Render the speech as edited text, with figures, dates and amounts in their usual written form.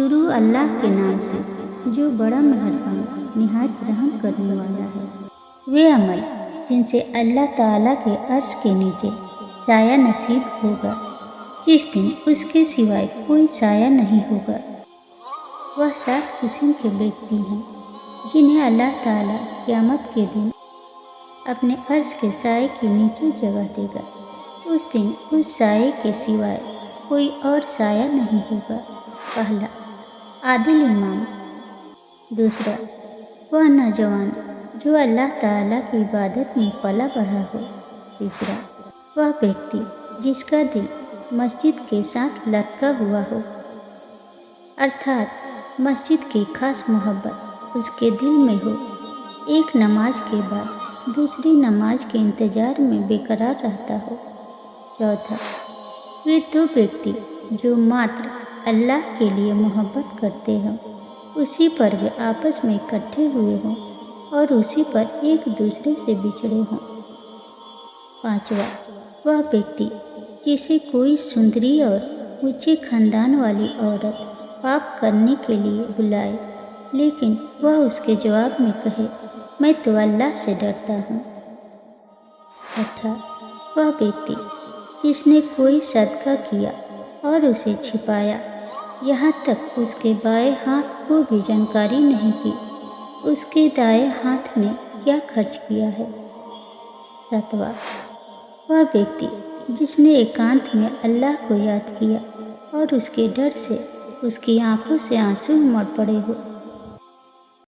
شروع اللہ کے نام سے جو بڑا مہربان نہایت رحم کرنے والا ہے۔ وہ عمل جن سے اللہ تعالیٰ کے عرش کے نیچے سایہ نصیب ہوگا، جس دن اس کے سوائے کوئی سایہ نہیں ہوگا۔ وہ 7 قسم کے ویکتی ہیں جنہیں اللہ تعالیٰ قیامت کے دن اپنے عرش کے سائے کے نیچے جگہ دے گا۔ اس دن اس سائے کے سوائے کوئی اور سایہ نہیں ہوگا۔ پہلا، عادل امام۔ دوسرا، وہ نوجوان جو اللہ تعالیٰ کی عبادت میں پلا بڑھا ہو۔ تیسرا، وہ ویکتی جس کا دل مسجد کے ساتھ لٹکا ہوا ہو، ارتھات مسجد کی خاص محبت اس کے دل میں ہو، ایک نماز کے بعد دوسری نماز کے انتظار میں بے قرار رہتا ہو۔ چوتھا، وہ 2 ویکتی جو ماتر اللہ کے لیے محبت کرتے ہوں، اسی پر وہ آپس میں اکٹھے ہوئے ہوں اور اسی پر ایک دوسرے سے بچھڑے ہوں۔ پانچواں، وہ ویکتی جسے کوئی سندری اور اونچے خاندان والی عورت پاپ کرنے کے لیے بلائے لیکن وہ اس کے جواب میں کہے، میں تو اللہ سے ڈرتا ہوں۔ چھٹا، وہ ویکتی جس نے کوئی صدقہ کیا اور اسے چھپایا، یہاں تک اس کے بائیں ہاتھ کو بھی جانکاری نہیں کی اس کے دائیں ہاتھ نے کیا خرچ کیا ہے۔ ساتواں، وہ ویکتی جس نے ایکانت میں اللہ کو یاد کیا اور اس کے ڈر سے اس کی آنکھوں سے آنسو امڑ پڑے ہو۔